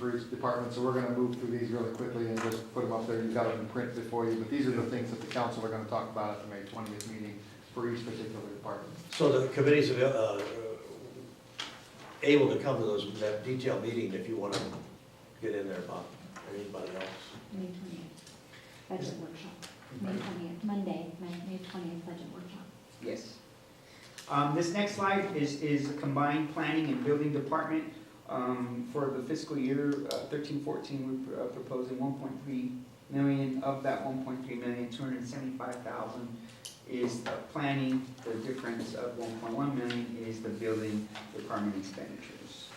for each department, so we're gonna move through these really quickly and just put them up there. You've got them in print before you, but these are the things that the council are gonna talk about at the May 20th meeting for each particular department. So the committees are able to come to that detailed meeting if you want to get in there, Bob, or anybody else. May 20th, budget workshop. May 20th, Monday, May 20th, budget workshop. Yes. This next slide is combined planning and building department. For the fiscal year 13-14, we're proposing 1.3 million. Of that 1.3 million, 275,000 is planning. The difference of 1.1 million is the building department expenditures.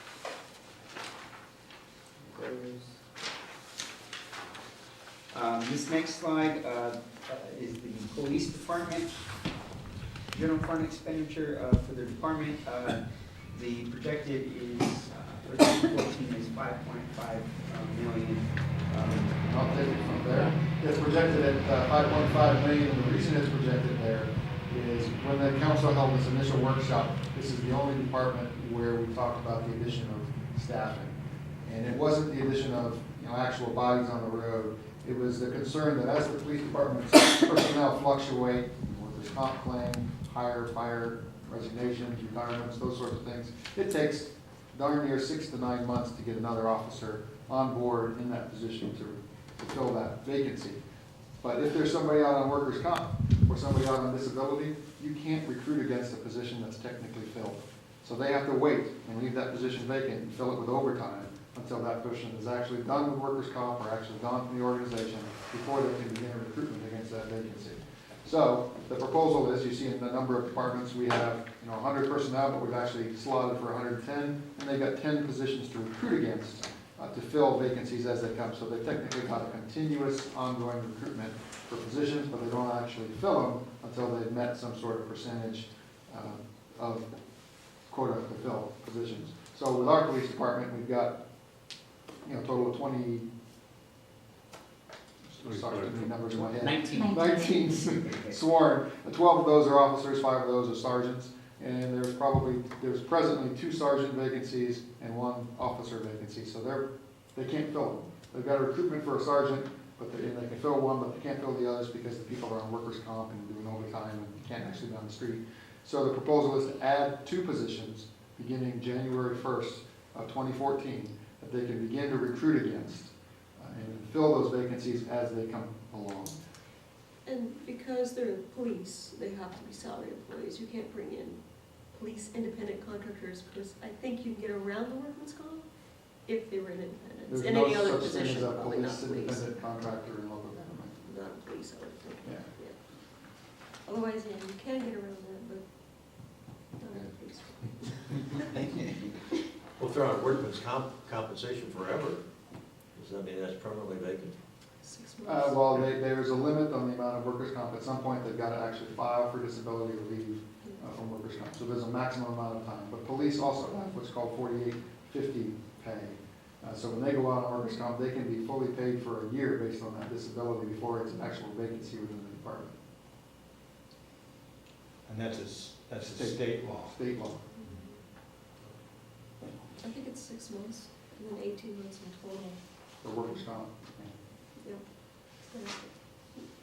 This next slide is the police department. General fund expenditure for the department. The projected is for 2014 is 5.5 million. I'll take it from there. It's projected at 5.5 million, and the reason it's projected there is when the council held this initial workshop, this is the only department where we talked about the addition of staffing. And it wasn't the addition of, actual bodies on the road. It was the concern that as the police department's personnel fluctuate, workers' comp claim, hire, fire, resignations, retirements, those sorts of things, it takes darn near 6 to 9 months to get another officer on board in that position to fill that vacancy. But if there's somebody out on workers' comp or somebody out on disability, you can't recruit against a position that's technically filled. So they have to wait and leave that position vacant and fill it with overtime until that person is actually done with workers' comp or actually gone from the organization before they can begin recruitment against that vacancy. So the proposal is, you see in the number of departments, we have 100 personnel, but we've actually slotted for 110, and they've got 10 positions to recruit against to fill vacancies as they come. So they technically got a continuous ongoing recruitment for positions, but they don't actually fill them until they've met some sort of percentage of quota to fill positions. So with our police department, we've got a total of 20. Sorry, too many numbers in my head. 19 sworn. 12 of those are officers, 5 of those are sergeants, and there's presently 2 sergeant vacancies and 1 officer vacancy. So they can't fill them. They've got a recruitment for a sergeant, but they can fill one, but they can't fill the others because the people are on workers' comp and doing overtime and can't actually be on the street. So the proposal is to add 2 positions beginning January 1st of 2014 that they can begin to recruit against and fill those vacancies as they come along. And because they're police, they have to be salary employees. You can't bring in police independent contractors, because I think you can get around the workman's comp if they were in independence. There's In no any other such thing position, as a probably not police police. independent contractor in local government. Not police, I would think. Yeah. Yeah. Otherwise, yeah, you can get around that, but not in the police. Well, if they're on workman's compensation forever, does that mean that's permanently vacant? 6 months. Well, there's a limit on the amount of workers' comp. At some point, they've got to actually file for disability or leave from workers' comp. So there's a maximum amount of time. But police also have what's called 4850 pay. So when they go out on workers' comp, they can be fully paid for a year based on that disability before it's an actual vacancy within the department. And that's a state law. State law. I think it's 6 months, and then 18 months in total. For workers' comp. Yep.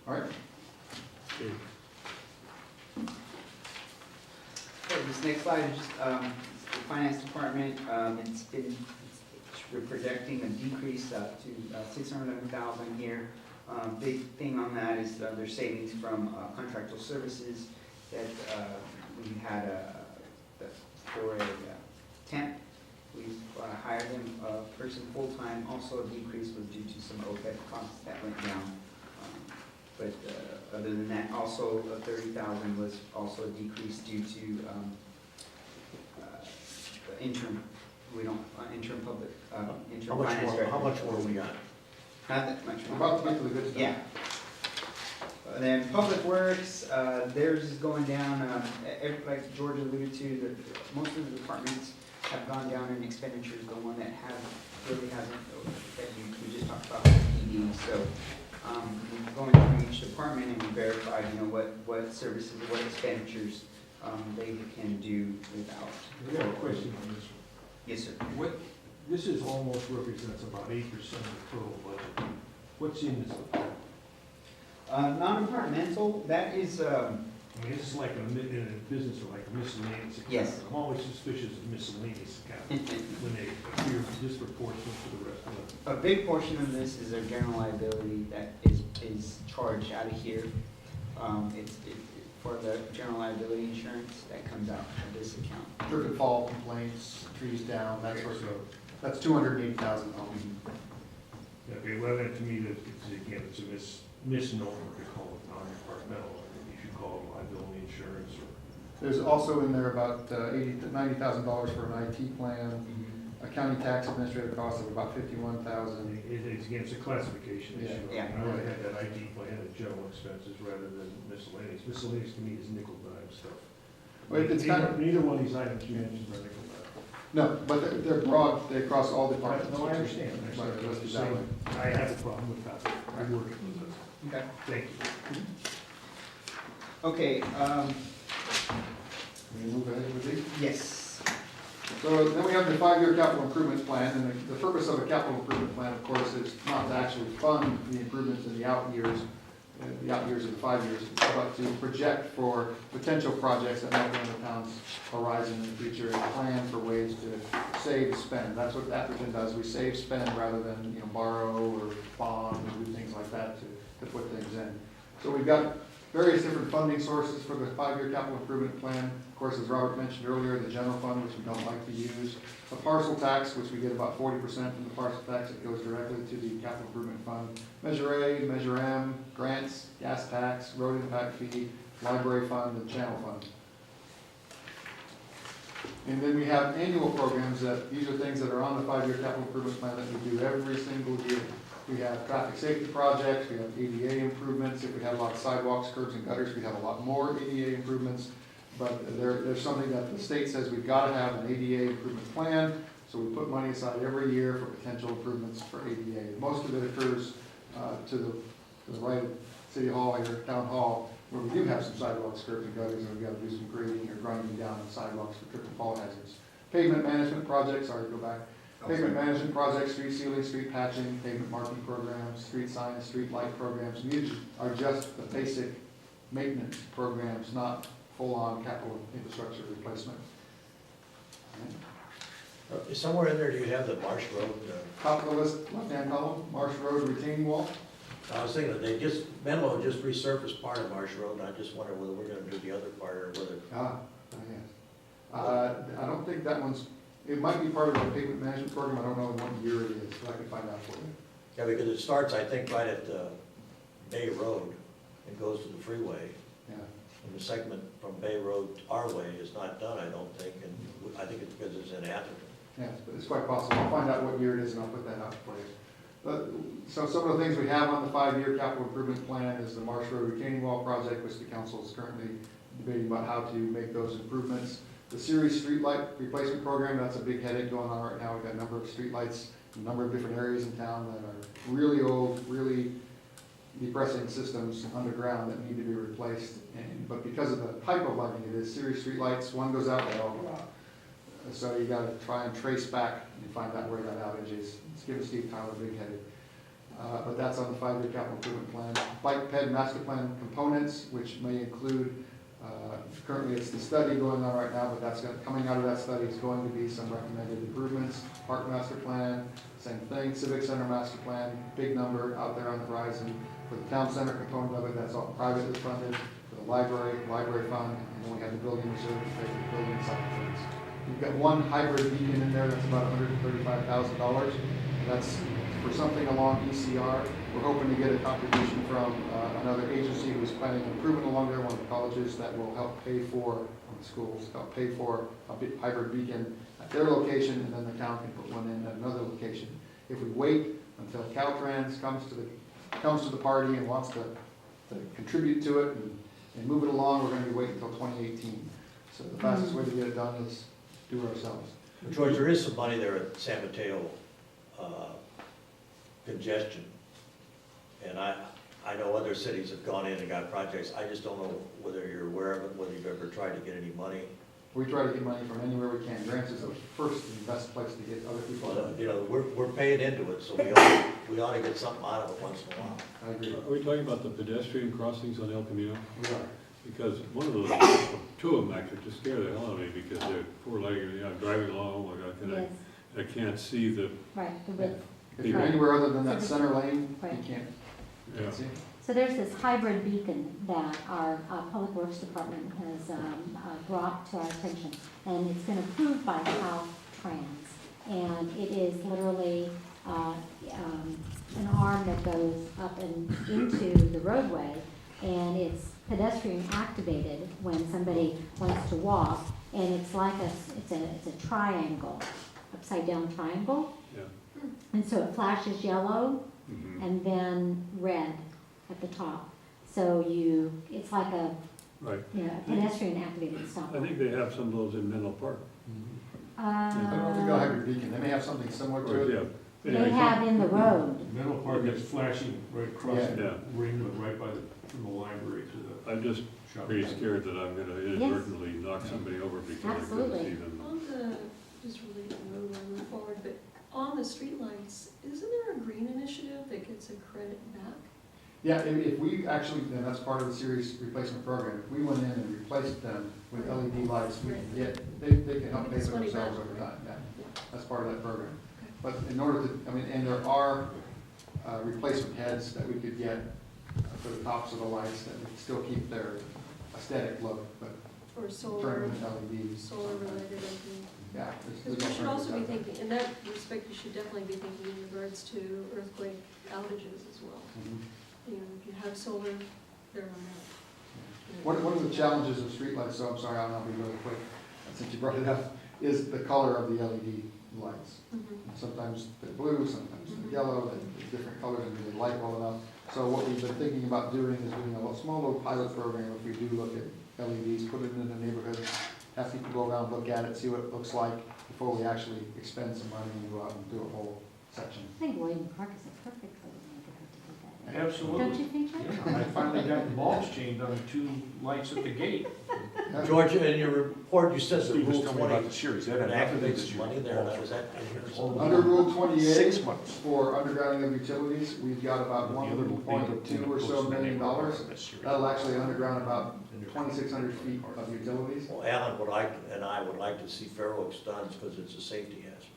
All right. Okay, this next slide is just the finance department. We're projecting a decrease to 611,000 here. Big thing on that is there's savings from contractual services that we had for a temp. We hired them a person full-time. Also a decrease was due to some OPEB costs that went down. But other than that, also 30,000 was also a decrease due to interim. We don't interim public interim finance director. How much more we got? Not that much. We're about to get to the good stuff. Yeah. Then Public Works, theirs is going down. Like George alluded to, most of the departments have gone down in expenditures. The one that really hasn't, that we just talked about, PD. So we're going through each department and we verified, what services, what expenditures they can do without. We got a question on this one. Yes, sir. What, this is almost represents about 8% of the total budget. What's in this? Non-departmental, that is, I mean, this is like in a business or like a miscellaneous account. Yes. I'm always suspicious of miscellaneous accounts when they appear disproportionate to the rest of them. a big portion of this is our general liability that is charged out of here. For the general liability insurance, that comes out of this account. Trip and fall complaints, trees down, that sort of, that's $280,000. Okay, well, then to me, that, again, it's a misnomer to call it non-departmental. I think you should call it liability insurance or. There's also in there about $90,000 for an IT plan, a county tax administrative cost of about $51,000. It's, again, it's a classification issue. Yeah. I would have had that ID plan as general expenses rather than miscellaneous. Miscellaneous to me is nickel dime stuff. Well, it's kind of- Neither one of these items you mentioned are nickel dime. No, but they're broad, they cross all departments. No, I understand. Right, I listed that way. I have a problem with that. I work it with it. Okay. Thank you. Okay, Can we move ahead with these? yes. So then we have the 5-year capital improvement plan, and the purpose of a capital improvement plan, of course, is not to actually fund the improvements in the out years of the 5 years, but to project for potential projects that might be on the town's horizon in the future and plan for ways to save, spend. That's what Atherton does. We save, spend rather than, borrow or bond and do things like that to put things in. So we've got various different funding sources for the 5-year capital improvement plan. Of course, as Robert mentioned earlier, the general fund, which we don't like to use. The parcel tax, which we get about 40% from the parcel tax, it goes directly to the capital improvement fund. Measure A, Measure M, grants, gas tax, road impact fee, library fund, and channel fund. And then we have annual programs these are things that are on the 5-year capital improvement plan that we do every single year. We have traffic safety projects, we have ADA improvements. If we had a lot of sidewalks, curbs, and gutters, we'd have a lot more ADA improvements. But there's something that the state says we've got to have an ADA improvement plan, so we put money aside every year for potential improvements for ADA. Most of it occurs to the right of City Hall here, Town Hall, where we do have some sidewalks, curbs, and gutters, and we've got to do some grading or grinding down on sidewalks for trip and fall hazards. Pavement management projects, sorry, go back. Pavement management projects, street sealing, street patching, pavement marking programs, street signs, street light programs. And these are just the basic maintenance programs, not full-on capital infrastructure replacement. Somewhere in there, do you have the Marsh Road? Top of the list, left-hand column, Marsh Road retaining wall. I was thinking that Menlo just resurfaced part of Marsh Road, and I just wonder whether we're gonna do the other part or whether. Yes. I don't think that one's, it might be part of the pavement management program. I don't know what year it is, but I can find out for you. Yeah, because it starts, I think, right at Bay Road and goes to the freeway. Yeah. And the segment from Bay Road our way is not done, I don't think, and I think it's because it's in Atherton. Yes, but it's quite possible. I'll find out what year it is and I'll put that out for you. So some of the things we have on the 5-year capital improvement plan is the Marsh Road retaining wall project, which the council is currently debating about how to make those improvements. The series streetlight replacement program, that's a big headache going on right now. We've got a number of streetlights in a number of different areas in town that are really old, really depressing systems underground that need to be replaced. But because of the type of lighting it is, series streetlights, one goes out, they all go out. So you gotta try and trace back and find out where that outage is. It's giving Steve Tyler a big headache. But that's on the 5-year capital improvement plan. Bike ped master plan components, which may include, currently it's the study going on right now, but coming out of that study is going to be some recommended improvements. Park master plan, same thing. Civic center master plan, big number out there on the horizon. For the town center component of it, that's all privately funded. For the library fund, and then we have the building reserve to pay for the building side things. We've got one hybrid beacon in there that's about $135,000. That's for something along ECR. We're hoping to get a contribution from another agency who's planning an improvement along there, one of the colleges, that will help pay for, schools, help pay for a hybrid beacon at their location, and then the town can put one in at another location. If we wait until Caltrans comes to the party and wants to contribute to it and move it along, we're going to be waiting until 2018. So the fastest way to get it done is do it ourselves. George, there is some money there at San Mateo congestion. And I know other cities have gone in and got projects. I just don't know whether you're aware of it, whether you've ever tried to get any money. We try to get money from anywhere we can. Grants is the first and best place to get other people. You know, we're paying into it, so we ought to get something out of it once in a while. I agree. Are we talking about the pedestrian crossings on El Camino? We are. Because one of those, two of them actually just scare the hell out of me because they're four-legged, you know, driving along, oh my God, Yes, I can't see the, right, the width. If you're anywhere other than that center lane, you Right. can't yeah. see. So there's this hybrid beacon that our Public Works Department has brought to our attention, and it's been approved by Caltrans. And it is literally an arm that goes up and into the roadway, and it's pedestrian activated when somebody wants to walk, and it's like it's a triangle, upside down triangle. Yeah. And so it flashes yellow Mhm. and then red at the top. So it's like a, Right. pedestrian activated stop. I think they have some of those in Menlo Park. I don't think they'll have your beacon. They may have something similar to it. Yeah. They have in the road. Menlo Park is flashing right across Yeah. the ring, right by from the library to the I'm just shop. pretty scared that I'm gonna inadvertently knock somebody over because I couldn't Absolutely. see them. On the, just really move forward, but on the streetlights, isn't there a green initiative that gets a credit back? Yeah, if we actually, then that's part of the series replacement program. If we went in and replaced them with LED lights, we can get, they can help pay It's for money themselves back, over right? time, yeah. Yeah. That's part of that program. Okay. But in order to, and there are replacement heads that we could get for the tops of the lights that would still keep their aesthetic look, but Or turn solar, them into LEDs. solar related, I think. Yeah. Because we should also be thinking, in that respect, you should definitely be thinking in regards to earthquake outages as well. Mhm. You know, if you have solar, they're on that. One of the challenges of streetlights, so I'm sorry, I'll be really quick, since you brought it up, is the color of the LED lights. Mhm. Sometimes they're blue, sometimes Mhm. they're yellow, they're different colors and they light well enough. So what we've been thinking about doing is doing a small little pilot program, if we do look at LEDs, put it in the neighborhood, have people go around, look at it, see what it looks like before we actually expend some money and go out and do a whole section. I think William Park is a perfect neighborhood to do that. Absolutely. Don't you think, Chuck? Yeah, I finally got the bulbs changed on the two lights at the gate. George, in your report, you said that Steve was Rule telling me about 20 the series, that had nothing to do activates with money you. there, now, is that in here? Under Rule 28, 6 months. for undergrounding of utilities, we've got about The other will be $1.2 or so million. that series. That'll actually underground about 2,600 feet of utilities. Well, Alan would like, and I would like to see Fair Oaks done because it's a safety hazard.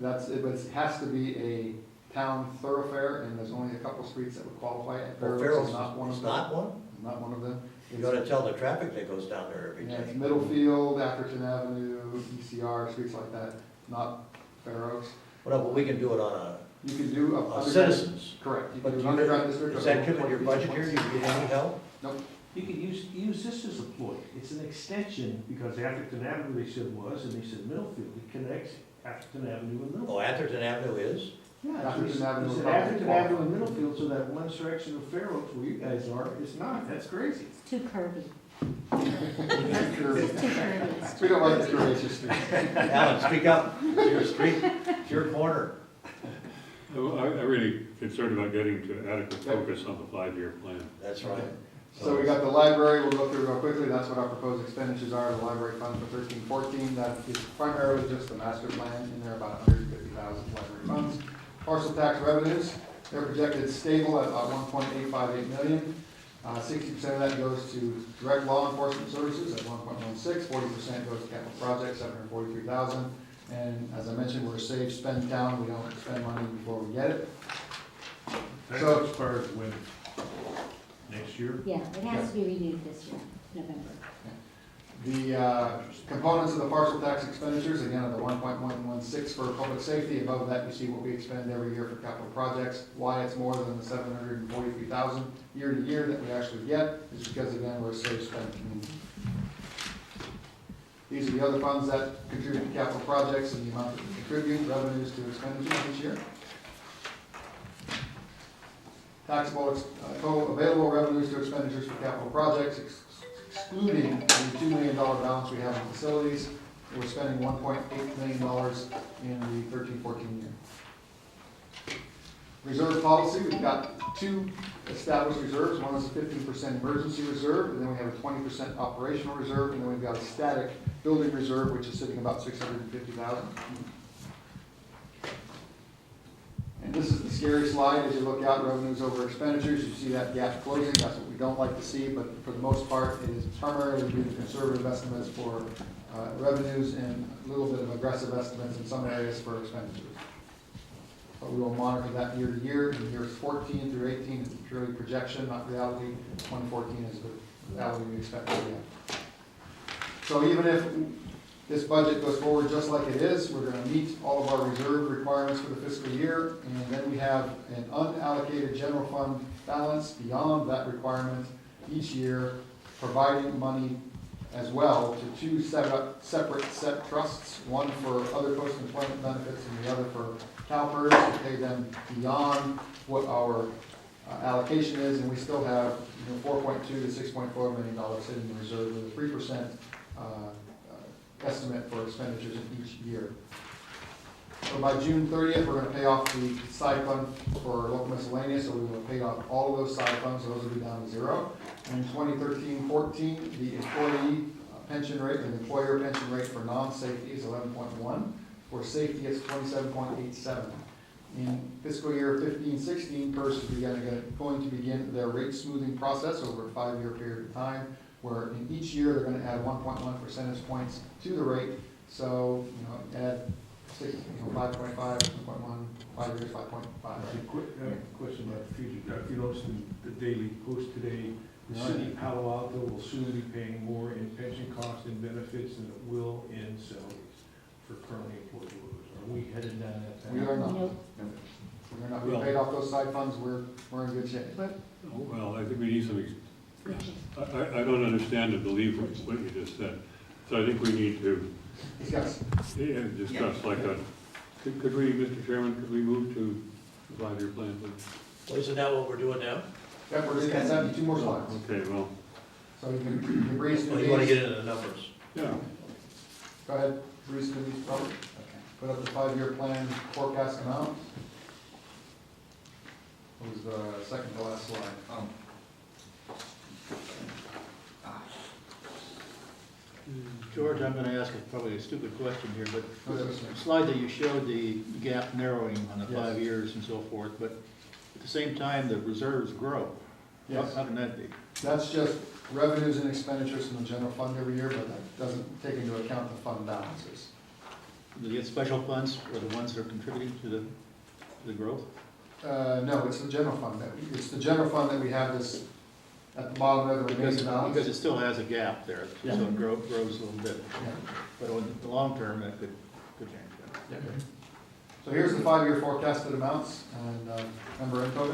That's, it has to be a town thoroughfare, and there's only a couple streets that would qualify, and Well, Fair Fair Oaks Oaks is not one is of them. not one? Not one of them. You gotta tell the traffic that goes down there every Yeah, it's day. Middlefield, Atherton Avenue, ECR, streets like that, not Fair Oaks. Well, but we can do it on You can do a underground. citizens. Correct. You But can do you, underground district. is or that given your 20 budget here, do you get any help? You could use this as a ploy. It's an extension, because Atherton Avenue, they said was, and they said Middlefield. It connects Atherton Avenue and Middlefield. Oh, Atherton Avenue is? Yeah, Atherton it's Avenue it's is at Atherton probably Avenue and Middlefield, so that one section of Fair Oaks where you guys are, is not. That's crazy. It's too curvy. Curvy. It's too curvy. We don't like the curvaceous streets. Alan, speak up, it's your street, it's your corner. I'm really concerned about getting to adequate focus on the 5-year plan. That's right. So we got the library, we'll go through real quickly, that's what our proposed expenditures are, the library fund for 13-14, that is primarily just the master plan, in there about 150,000 library funds. Parcel tax revenues, they're projected stable at 1.858 million. 60% of that goes to direct law enforcement services at 1.16, 40% goes to capital projects, 743,000. And as I mentioned, we're a save, spend town, we don't spend money before we get it. That So- expires when? Next year? Yeah, it has to be renewed this year, November. The components of the parcel tax expenditures, again, are the 1.116 for public safety. Above that, you see what we expend every year for capital projects. Why it's more than the 743,000 year to year that we actually get is because, again, we're a safe spend community. These are the other funds that contribute to capital projects and the amount that we contribute, revenues to expenditures each year. Taxable, total available revenues to expenditures for capital projects, excluding the $2 million balance we have in facilities. We're spending $1.8 million in the 13-14 year. Reserve policy, we've got two established reserves. One is a 15% emergency reserve, and then we have a 20% operational reserve, and then we've got a static building reserve, which is sitting about $650,000. And this is the scary slide. As you look out, revenues over expenditures, you see that gap closing. That's what we don't like to see, but for the most part, it is primarily due to conservative estimates for revenues and a little bit of aggressive estimates in some areas for expenditures. But we will monitor that year to year. In years 14 through 18, it's purely projection, not reality. 2014 is the reality we expect to be. So even if this budget goes forward just like it is, we're going to meet all of our reserve requirements for the fiscal year, and then we have an unallocated general fund balance beyond that requirement each year, providing money as well to two separate trusts, one for other post-employment benefits and the other for CalPERS, to pay them beyond what our allocation is, and we still have $4.2 to $6.4 million sitting in reserve with a 3% estimate for expenditures in each year. So by June 30th, we're going to pay off the side fund for local miscellaneous, so we will pay off all of those side funds. Those will be down to zero. And in 2013-14, the employee pension rate and employer pension rate for non-safety is 11.1. For safety, it's 27.87. In fiscal year 15-16, PERS is going to begin their rate smoothing process over a 5-year period of time, where in each year they're going to add 1.1 percentage points to the rate. So, add 5.5, 2.1, 5 years, 5.5. Question about the future. If you noticed in the Daily Post today, the city of Palo Alto will soon be paying more in pension costs and benefits than it will in salaries for currently employed workers. Are we headed down that path? We are not. Nope. We're not. We paid off those side funds. We're in good shape. Well, I think we need some, I don't understand and believe what you just said. So I think we need to Yes. discuss like a, could we, Mr. Chairman, could we move to the 5-year plan, please? Well, isn't that what we're doing now? Yep, we're just gonna have 2 more slides. Okay, well, So you can breeze Well, through you want to these. get into the numbers. yeah. Go ahead, breeze through these, Robert. Put up the 5-year plan forecast amount. What was the second to last slide? George, I'm gonna ask probably a stupid question here, but Oh, that was me. the slide that you showed the gap narrowing on the Yes. 5 years and so forth, but at the same time, the reserves grow. Yes. How can that be? That's just revenues and expenditures from the general fund every year, but that doesn't take into account the fund balances. Do you get special funds or the ones that are contributing to the growth? No, it's the general fund it's the general fund that we have this, at the bottom of the remaining balance. Because it still has a gap there, so Yeah. it grows a little bit. Yeah. But in the long term, that could change that. Yeah. So here's the 5-year forecasted amounts, and member info.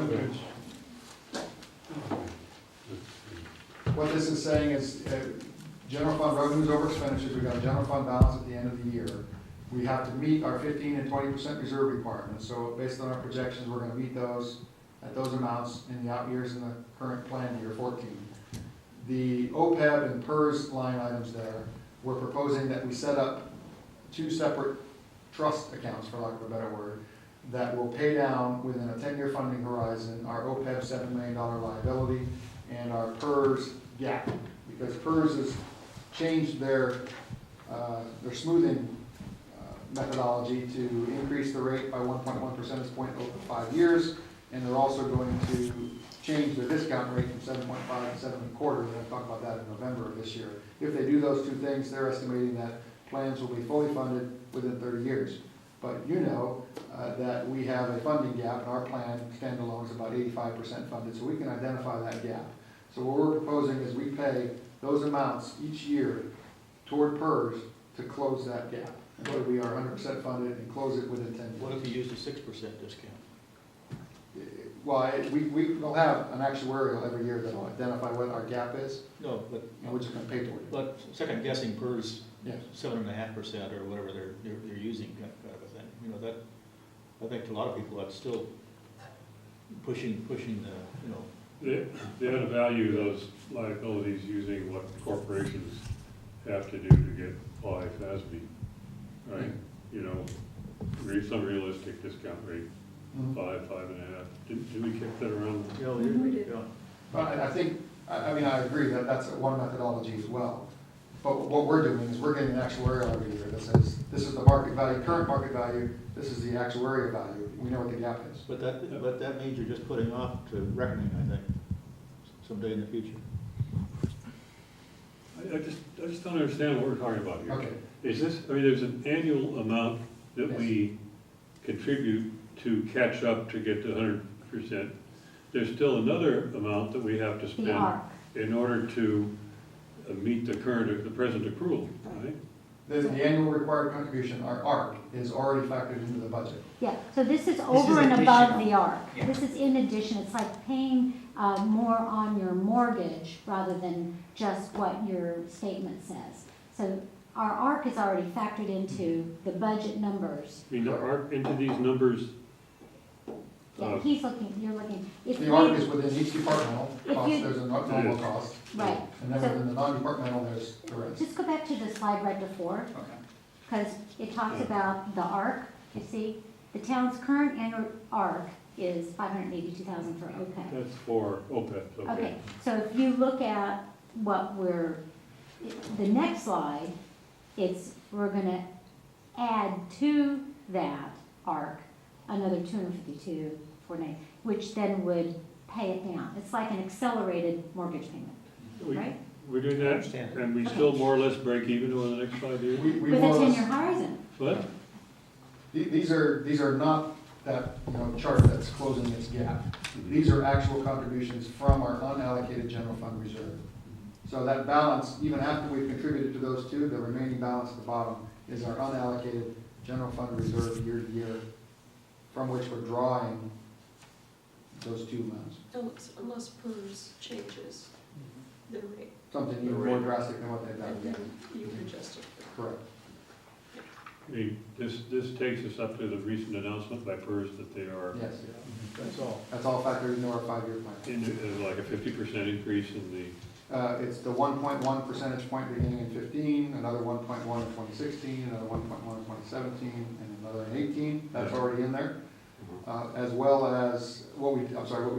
What this is saying is, general fund revenues over expenditures, we've got a general fund balance at the end of the year. We have to meet our 15 and 20% reserve requirements, so based on our projections, we're gonna meet those at those amounts in the out years in the current plan year 14. The OPEB and PERS line items there, we're proposing that we set up 2 separate trust accounts, for lack of a better word, that will pay down within a 10-year funding horizon our OPEB $7 million liability and our PERS gap, because PERS has changed their smoothing methodology to increase the rate by 1.1 percentage point over 5 years, and they're also going to change their discount rate from 7.5 to 7.25. We're going to talk about that in November of this year. If they do those 2 things, they're estimating that plans will be fully funded within 30 years. But that we have a funding gap, and our plan standalone is about 85% funded, so we can identify that gap. So what we're proposing is we pay those amounts each year toward PERS to close that gap. Until we are 100% funded and close it within 10 years. What if you use a 6% discount? Well, we will have an actuarial every year that will identify what our gap is, No, but, and we're just gonna pay toward it. but second guessing PERS Yes. 7.5% or whatever they're using, kind of a thing. That, I think to a lot of people, that's still pushing the, They ought to value those liabilities using what corporations have to do to get by FASB, right? Some realistic discount rate. Mhm. 5.5. Did we kick that around? Yeah, We did. yeah. But I think, I mean, I agree that that's one methodology as well. But what we're doing is we're getting an actuarial every year that says, this is the market value, current market value, this is the actuarial value, we know what the gap is. But that means you're just putting off to reckoning, I think, someday in the future. I just don't understand what we're talking about here. Okay, Is this, I mean, there's an annual amount that we contribute to catch up to get to 100%. There's still another amount that we have to The spend ARC. in order to meet the present accrual, right? the annual required contribution, our ARC, is already factored into the budget. Yeah, so this is over and additional. above the ARC. Yeah. This is in addition, it's like paying more on your mortgage rather than just what your statement says. So our ARC is already factored into the budget numbers. I mean, there are into these numbers, Yeah, he's looking, you're looking. If The ARC we- is within each departmental If cost, you- there's a normal cost, Right, and then So- within the non-departmental, there's the rest. just go back to the slide right before, Okay. because it talks about the ARC, you see? The town's current annual ARC is 582,000 for OPEB. that's for OPEB, okay. Okay, so if you look at what the next slide, we're gonna add to that ARC another 252,490, which then would pay it down. It's like an accelerated mortgage payment, We- right? We're doing that, Understand. and we still more or less break even over the next 5 years? We With a more or less- 10-year horizon. What? These are not that, chart that's closing its gap. These are actual contributions from our unallocated general fund reserve. So that balance, even after we've contributed to those two, the remaining balance at the bottom is our unallocated general fund reserve year to year, from which we're drawing those two amounts. Unless PERS changes their rate, Something even more drastic than what they've done. and then you can adjust it. Correct. I mean, this takes us up to the recent announcement by PERS that they are Yes, That's all. that's all factored into our 5-year plan. in like a 50% increase in the, It's the 1.1 percentage point beginning in 15, another 1.1 in 2016, another 1.1 in 2017, and another in 18. That's already in there. As well as, what we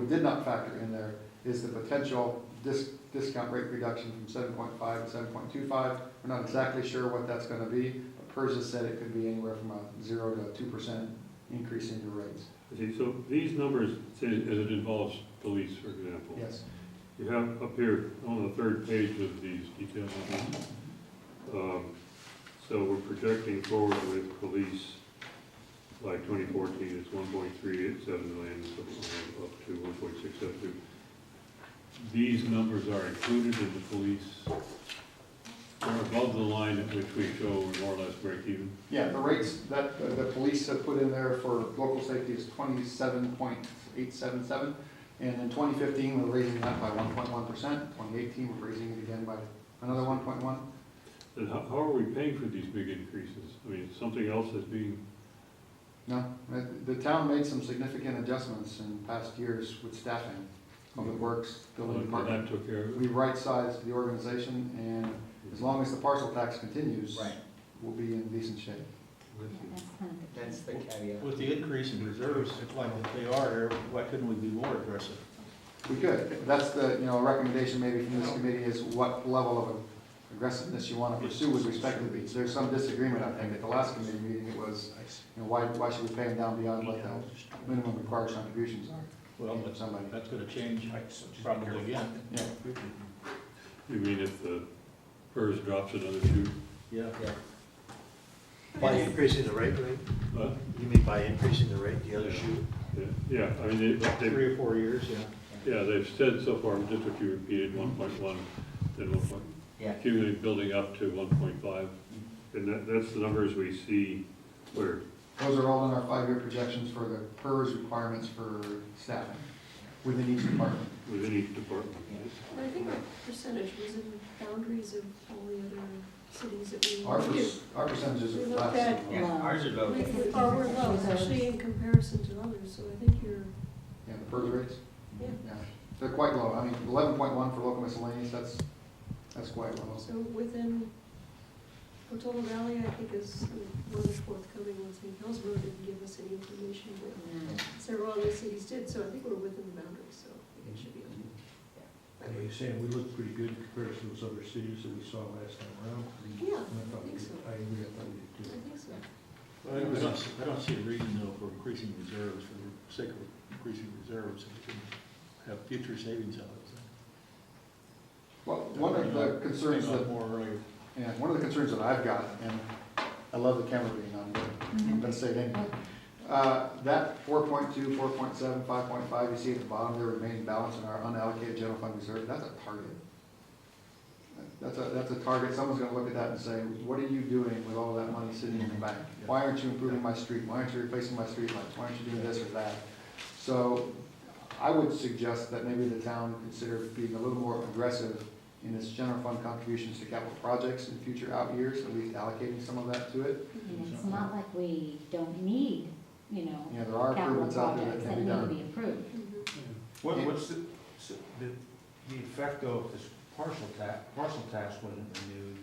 did not factor in there is the potential discount rate reduction from 7.5 to 7.25. We're not exactly sure what that's gonna be, but PERS has said it could be anywhere from a 0 to 2% increase in your rates. see, so these numbers, say, as it involves police, for example. Yes. You have up here on the third page of these details. So we're projecting forward with police by 2014, it's 1.387 million, so up to 1.672. These numbers are included in the police, they're above the line at which we show we're more or less break even. Yeah, the rates that the police have put in there for local safety is 27.877. And in 2015, we're raising that by 1.1%. 2018, we're raising it again by another 1.1. And how are we paying for these big increases? I mean, something else is being, No, the town made some significant adjustments in past years with staffing, public works, building department. that took care of it. We right-sized the organization, and as long as the parcel tax continues, Right, we'll be in decent shape. Yeah, that's kind of the- that's the caveat. With the increase in reserves, like they are, why couldn't we be more aggressive? We could. That's the, recommendation maybe from this committee is what level of aggressiveness you want to pursue with respect to these. There's some disagreement, I think. At the last committee meeting, it was, why should we pay them down beyond what the minimum required contributions are? Well, From somebody. that's gonna change probably again. Yeah. You mean if the PERS drops another shoe? Yeah. By increasing the rate, right? What? You mean by increasing the rate, the other shoe? Yeah, I mean, they, 3 or 4 years, yeah. yeah, they've said so far, just what you repeated, 1.1, then 1. Yeah. Accumulating building up to 1.5. And that's the numbers we see where, Those are all in our 5-year projections for the PERS requirements for staffing within each department. within each department. But I think our percentage was in boundaries of all the other cities that we Our reviewed. percentages We are looked flat. at- Yeah, ours are low. We're low, actually, in comparison to others, so I think you're, Yeah, the PERS rates, yeah, yeah, they're quite low. I mean, 11.1 for local miscellaneous, that's quite low. so within Portola Valley, I think, is one of the forthcoming ones. I mean, Hillsborough didn't give us any information, but several other cities did, so I think we're within the boundaries, so I think it should be okay. And you're saying we look pretty good in comparison to those other cities that we saw last time around? Yeah, And I think so. I agree, I thought we did too. I think so. I don't see a reason though for increasing reserves for the sake of increasing reserves, so we can have future savings out of it. Well, one of the concerns Think that, about more earlier. yeah, one of the concerns that I've got, and I love the camera being on, but I'm gonna say it anyway. That 4.2, 4.7, 5.5, you see at the bottom there, remaining balance in our unallocated general fund reserve, that's a target. That's a target. Someone's gonna look at that and say, what are you doing with all that money sitting in the bank? Why aren't you improving my street? Why aren't you replacing my street lights? Why aren't you doing this or that? So I would suggest that maybe the town consider being a little more aggressive in its general fund contributions to capital projects in future out years, at least allocating some of that to it. And it's not like we don't need, you know, Yeah, there are capital improvements out there projects that that can be need to done. be approved. Mhm. What's the effect of this parcel tax wasn't renewed?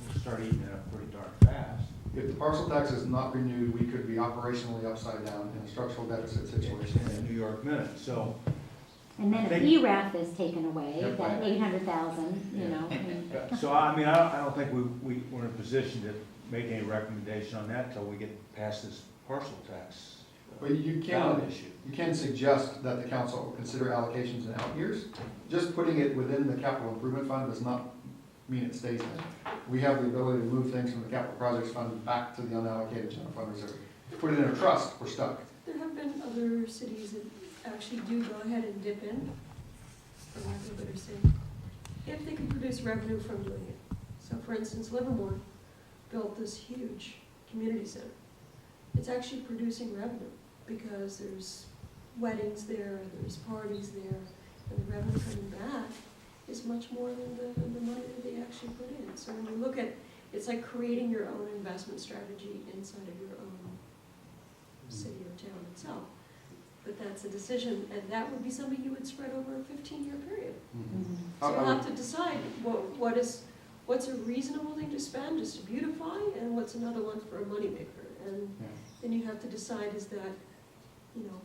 We'll start eating it up pretty darn fast. If the parcel tax is not renewed, we could be operationally upside down in a structural deficit situation. In the New York Minute, so. And then if Thank- ERAF is taken away, Yep. that 800,000, you know, I mean, So, I mean, I don't think we're in a position to make any recommendation on that till we get past this parcel tax But you ballot can, issue. you can suggest that the council will consider allocations in out years. Just putting it within the capital improvement fund does not mean it stays there. We have the ability to move things from the capital projects fund back to the unallocated general fund reserve. Put it in a trust, we're stuck. There have been other cities that actually do go ahead and dip in, for lack of a better saying, if they can produce revenue from doing it. So for instance, Livermore built this huge community center. It's actually producing revenue because there's weddings there, there's parties there, and the revenue coming back is much more than the money that they actually put in. So when you look at, it's like creating your own investment strategy inside of your own city or town itself. But that's a decision, and that would be something you would spread over a 15-year period. So I you'll would- have to decide what's a reasonable thing to spend just to beautify, and what's another one for a moneymaker. And Yeah. then you have to decide, is that, you know,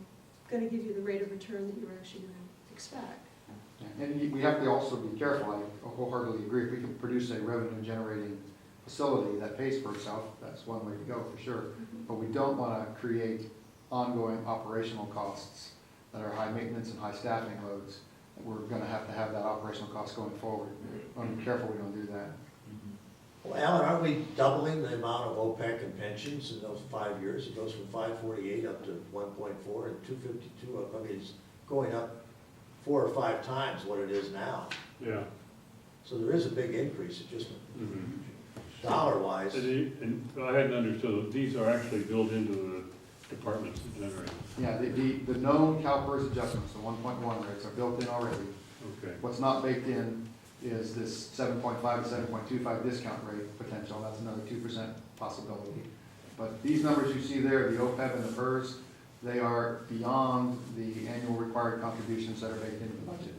gonna give you the rate of return that you're actually gonna expect? And we have to also be careful, I wholeheartedly agree, if we can produce a revenue generating facility that pays for itself, that's one way to go for sure. But we don't want to create ongoing operational costs that are high maintenance and high staffing loads. We're going to have that operational cost going forward. We want to be careful we don't do that. Well, Alan, aren't we doubling the amount of OPEC and pensions in those 5 years? It goes from 548 up to 1.4 and 252 up. I mean, it's going up 4 or 5 times what it is now. Yeah. So there is a big increase, it just Mhm. dollar-wise. And I hadn't understood, that these are actually built into the departments that generate. Yeah, the known CalPERS adjustments, the 1.1 rates are built in already. Okay. What's not baked in is this 7.5 to 7.25 discount rate potential. That's another 2% possibility. But these numbers you see there, the OPEB and the PERS, they are beyond the annual required contributions that are baked into the budget.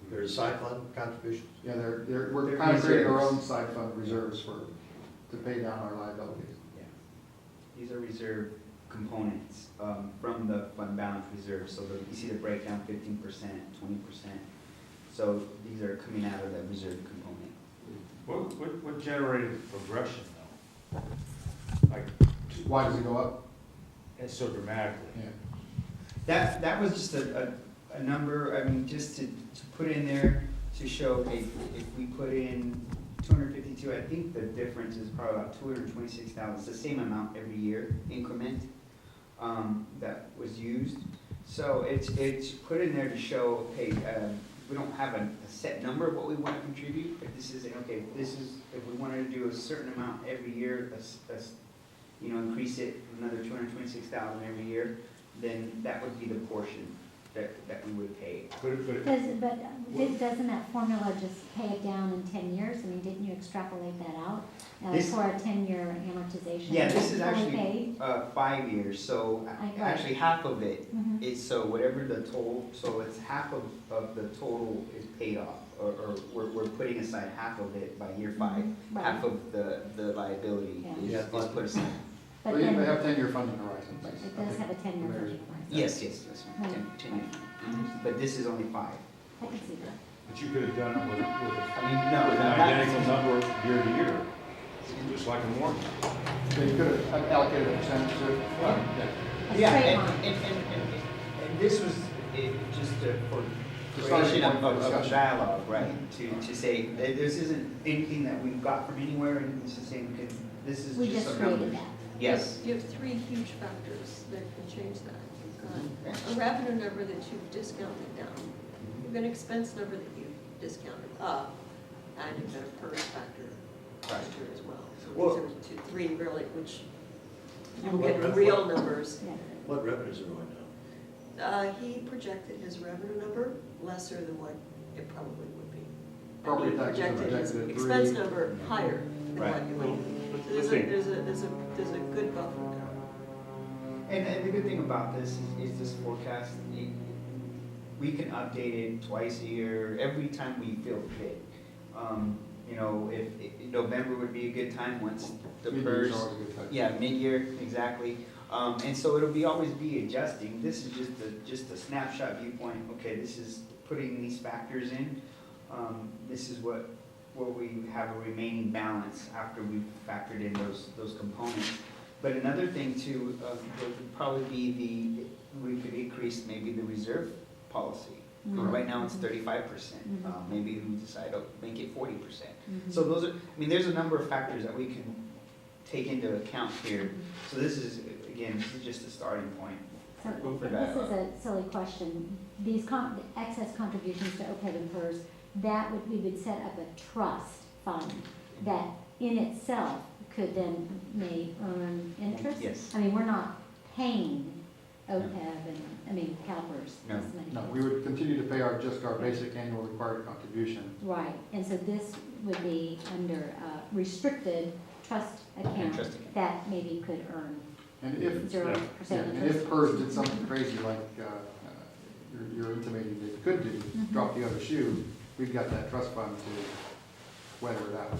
There's a side fund contribution. Yeah, we're They're kind of creating our reserves. own side fund reserves to pay down our liabilities. Yeah. These are reserve components from the fund balance reserve, so you see the breakdown, 15%, 20%. So these are coming out of the reserve component. What generated the progression though? Like, Why does it go up? it's so dramatically. Yeah. That was just a number, I mean, just to put in there to show, okay, if we put in 252, I think the difference is probably about 226,000. It's the same amount every year increment that was used. So it's put in there to show, okay, we don't have a set number of what we want to contribute, but this is, okay, this is, if we wanted to do a certain amount every year, increase it another 226,000 every year, then that would be the portion. that we would pay. Doesn't that formula just pay it down in 10 years? I mean, didn't you extrapolate that out This- for a 10-year amortization? Yeah, this is Fully actually, paid? 5 years, so Right. actually half of it Mhm. is, so whatever the total, so it's half of the total is paid off, or we're putting aside half of it by year 5. Mhm, right. Half of the liability Yeah. is put aside. But They then, have 10-year funding horizons. it does have a 10-year Mayor's- version, right? Yes, that's right, Right. 10 years. But this is only 5. I can see that. But you could have done it with I mean, an no, identical number year to year, just like a mortgage. So you could have allocated a percentage to it. A Yeah, straight and, line. and this was just for The starting creation point for of discussion. dialogue, right? To say, that this isn't anything that we've got from anywhere, and it's the same, because this is We just just some numbers. created that. Yes. You have 3 huge factors that can change that. You've got a revenue number that you've discounted down. You've got an expense number that you've discounted up, and you've got a PERS factor factor as well. Well- So these are 3 really, which you And get what- real numbers. Yeah. What revenues are going down? He projected his revenue number lesser than what it probably would be. And Property he taxes are projected his projected at expense 3. number higher than what Right. it Well, would be. let's So see. there's a good buffer there. And the good thing about this is this forecast, we can update it twice a year, every time we feel fit. You know, if November would be a good time once the Mid-year's PERS. always a good time. Yeah, mid-year, exactly. And so it'll be, always be adjusting. This is just a snapshot viewpoint. Okay, this is putting these factors in. This is what we have a remaining balance after we've factored in those components. But another thing too, would probably be we could increase maybe the reserve policy. Mhm. Right now it's 35%. Mhm. Maybe we decide to make it 40%. Mhm. So those are, I mean, there's a number of factors that we can take into account here. So this is, again, this is just a starting point. So, Go for this is dialogue. a silly question. These excess contributions to OPEB and PERS, we would set up a trust fund that in itself could then may earn interest? Yes. I mean, we're not paying OPEB and, CalPERS. No. this money. No, we would continue to pay just our basic annual required contribution. Right, and so this would be under a restricted trust account Trust account. that maybe could earn And if, 0% and interest. if PERS did something crazy like you're intimating they could do, drop the other shoe, we've got that trust fund to weather it out.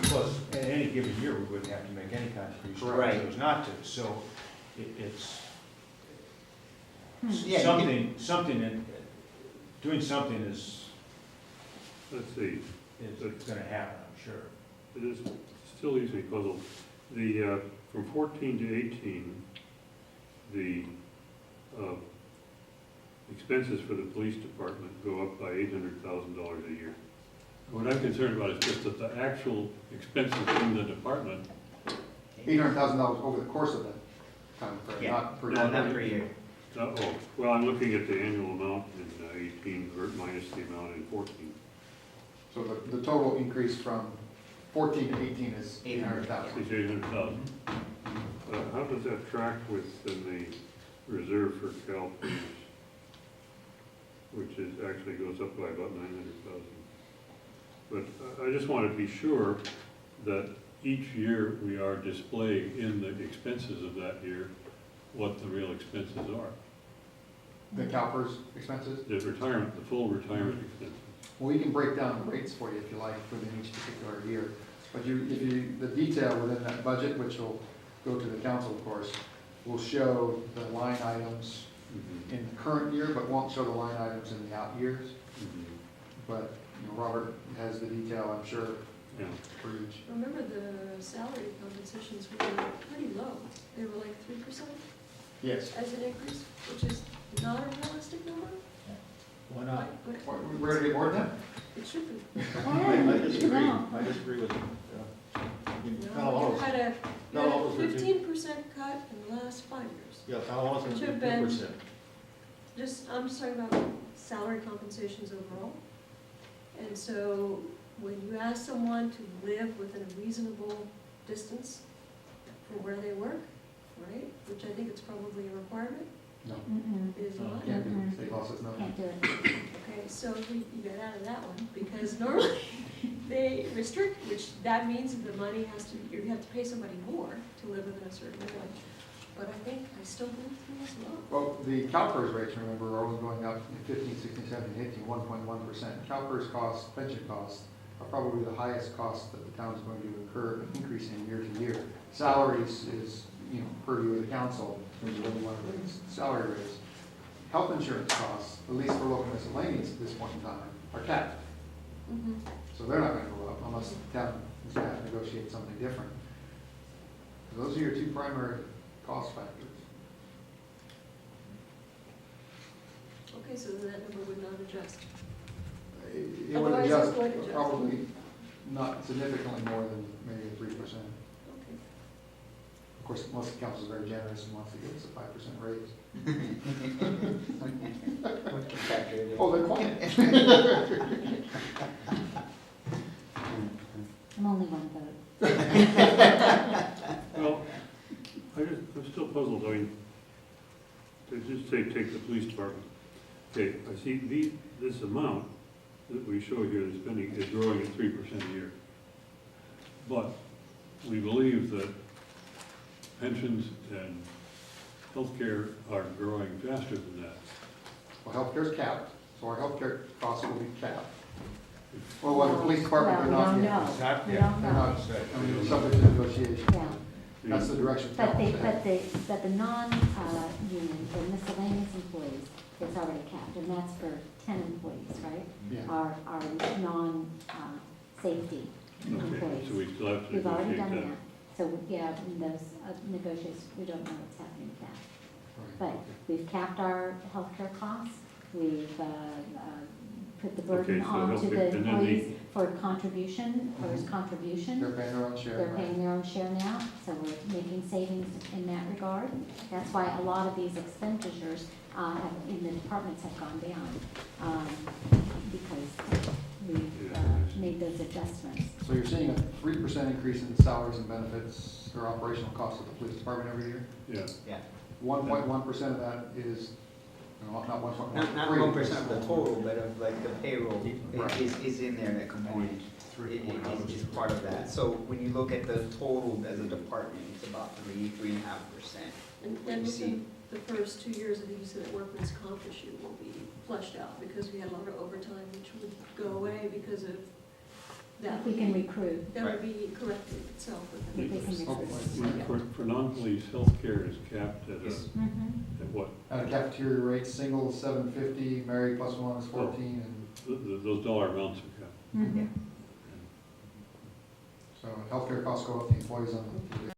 Plus, in any given year, we wouldn't have to make any contribution. Right. We chose not to, so it's Yeah, you doing something is Let's see, gonna happen, I'm sure. it is, still leaves me puzzled. The, from 14 to 18, the expenses for the police department go up by $800,000 a year. What I'm concerned about is just that the actual expenses in the department, $800,000 over the course of that time frame, Yeah. not per No, year. not per year. well, I'm looking at the annual amount in 18 minus the amount in 14. So the total increase from 14 to 18 is 800,000. It's 800,000. How does that track with the reserve for CalPERS, which is, actually goes up by about 900,000? But I just want to be sure that each year we are displaying in the expenses of that year what the real expenses are. The CalPERS expenses? The retirement, the full retirement expenses. Well, we can break down the rates for you if you like within each particular year. But the detail within that budget, which will go to the council, of course, will show the line items in the current year, but won't show the line items in the out years. But, Robert has the detail, I'm sure, Yeah. for each. Remember, the salary compensations were pretty low. They were like 3% Yes. as an increase, which is not a realistic number. Why not? We're gonna get more than that? It should be. I disagree, No. I disagree with you. You had not all a those are 15% cut in the last 5 years. Yeah, Palo It should have been- I'm just talking about salary compensations overall. And so when you ask someone to live within a reasonable distance from where they work, right, which I think it's probably a requirement, No, Mm-mm, It is not? can't do it. State law says no. can't do it. Okay, so you got out of that one, because normally they restrict, which that means that the money has to, you have to pay somebody more to live within a certain area. But I think I still believe through as well. Well, the CalPERS rates, remember, are only going up in 15, 16, 17, 18, 1.1%. CalPERS costs, pension costs, are probably the highest costs that the town is going to incur, increasing year to year. Salaries is, purview of the council, in terms of when you want to raise salary raise. Health insurance costs, at least for local miscellaneous at this point in time, are capped. Mhm. So they're not going to go up unless the town is going to have to negotiate something different. Those are your two primary cost factors. Okay, so then that number would not adjust. It would Otherwise, it adjust, would adjust. probably not significantly more than maybe 3%. Okay. Of course, most of the council is very generous and wants to give us a 5% raise. Oh, they're quiet. I'm only one vote. Well, I'm still puzzled, I mean, to just take the police department. Okay, I see this amount that we show here, the spending is growing at 3% a year. But we believe that pensions and healthcare are growing faster than that. Well, healthcare's capped, so our healthcare costs will be capped. Well, the police department, they're not Well, yet. we don't know. We don't They're know. not, I mean, it's subject to negotiation. Yeah, That's the direction. but council's headed. but the non-union, the miscellaneous employees, is already capped, and that's for 10 employees, right? Yeah. Our non-safety Okay, employees. so we still have to We've already negotiate done that. that. So, yeah, in those negotiations, we don't know what's happening with that. Right, But okay. we've capped our healthcare costs, we've put the burden Okay, so on to healthcare- the and then the- employees for contribution, for his Mhm. contribution. They're paying their own share. They're right? paying their own share now, so we're making savings in that regard. That's why a lot of these expenditures in the departments have gone down, because we've made those adjustments. So you're seeing a 3% increase in salaries and benefits or operational costs of the police department every year? Yeah, Yeah, 1.1% of that is, not 1.1. not 1% of the total, but of like the payroll Right. is in there, that component. It is part of that. So when you look at the total as a department, it's about 3.5%. And When you see, within the first 2 years of the use of that workman's comp issue will be flushed out, because we had a lot of overtime, which would go away because of that. We can recruit. That would be corrected itself We within the can first. recruit. for non-police, healthcare is capped at Yes. at what? At a cafeteria rate, single is 750, married plus one is 14, and Those dollar amounts are capped. Mhm. so healthcare costs go up, the employees on the